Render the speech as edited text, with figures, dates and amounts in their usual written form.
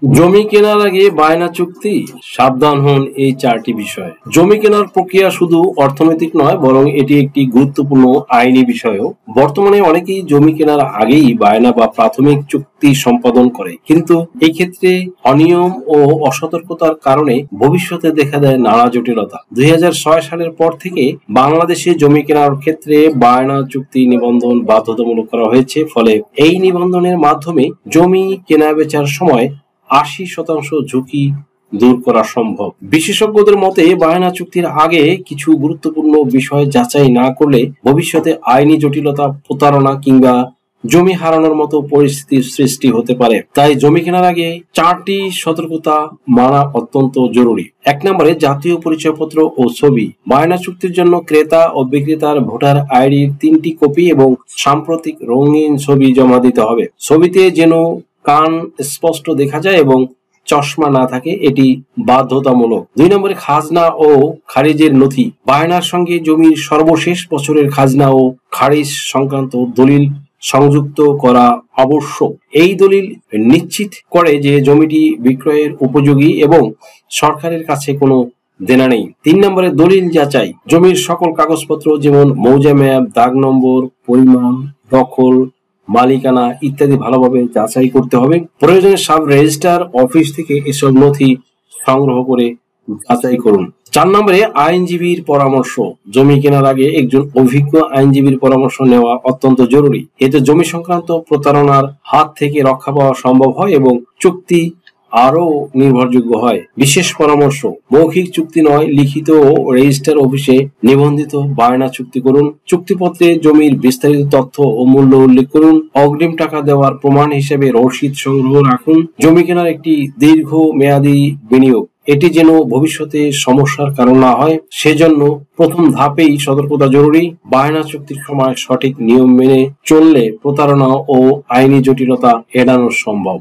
জমি কেনার আগে বায়না চুক্তি, সাবধান হন এই চারটি বিষয়। জমি কেনার প্রক্রিয়া শুধু অর্থনৈতিক নয়, বরং এটি একটি গুরুত্বপূর্ণ আইনি বিষয়ও। বর্তমানে অনেকেই জমি কেনার আগেই বায়না বা প্রাথমিক চুক্তি সম্পাদন করে, কিন্তু এই ক্ষেত্রে অনিয়ম ও অসতর্কতার কারণে ভবিষ্যতে দেখা দেয় নানা জটিলতা। 2006 সালের পর থেকে বাংলাদেশে জমি কেনার ক্ষেত্রে বায়না চুক্তি নিবন্ধন বাধ্যতামূলক করা হয়েছে। ফলে এই নিবন্ধনের মাধ্যমে জমি কেনা বেচার সময় 80% ঝুঁকি দূর করা সম্ভব। বিশেষজ্ঞদের মতে বায়না চুক্তির আগে কিছু গুরুত্বপূর্ণ বিষয় যাচাই না করলে ভবিষ্যতে আইনি জটিলতা, প্রতারণা কিংবা জমি হারানোর মতো পরিস্থিতির সৃষ্টি হতে পারে। তাই জমি কেনার আগে 4টি সতর্কতা মানা অত্যন্ত জরুরি। 1 নম্বরে জাতীয় পরিচয়পত্র ও ছবি। বায়না চুক্তির জন্য ক্রেতা ও বিক্রেতার ভোটার আইডির 3টি কপি এবং সাম্প্রতিক রঙিন ছবি জমা দিতে হবে। ছবিতে যেন কান স্পষ্ট দেখা যায় এবং চশমা না থাকে, এটি বাধ্যতামূলক। 2 নম্বরে খাজনা ও খারিজের নথি। বায়নার সঙ্গে জমির সর্বশেষ বছরের খাজনা ও খারিজ সংক্রান্ত দলিল সংযুক্ত করা আবশ্যক। এই দলিল নিশ্চিত করে যে জমিটি বিক্রয়ের উপযোগী এবং সরকারের কাছে কোনো দেনা নেই। 3 নম্বরে দলিল যাচাই। জমির সকল কাগজপত্র যেমন মৌজা ম্যাপ, দাগ নম্বর, পরিমাণ, দখল, মালিকানা ইত্যাদি ভালোভাবে যাচাই করতে হবে। প্রয়োজনে সাব রেজিস্ট্রার অফিস থেকে এসব নথি সংগ্রহ করে যাচাই করুন। 4 নম্বরে আইনজীবীর পরামর্শ। জমি কেনার আগে একজন অভিজ্ঞ আইনজীবীর পরামর্শ নেওয়া অত্যন্ত জরুরি। এতে জমি সংক্রান্ত প্রতারণার হাত থেকে রক্ষা পাওয়া সম্ভব হয় এবং চুক্তি আরো নির্ভরযোগ্য হয়। বিশেষ পরামর্শ: মৌখিক চুক্তি নয়, লিখিত ও রেজিস্ট্রার অফিসে নিবন্ধিত বায়না চুক্তি করুন। চুক্তিপত্রে জমির বিস্তারিত তথ্য ও মূল্য উল্লেখ করুন। অগ্রিম টাকা দেওয়ার প্রমাণ হিসেবে রসিদ সংগ্রহ রাখুন। জমি কেনার একটি দীর্ঘ মেয়াদী বিনিয়োগ, এটি যেন ভবিষ্যতে সমস্যার কারণ না হয়, সেজন্য প্রথম ধাপেই সতর্কতা জরুরি। বায়না চুক্তির সময় সঠিক নিয়ম মেনে চললে প্রতারণা ও আইনি জটিলতা এড়ানো সম্ভব।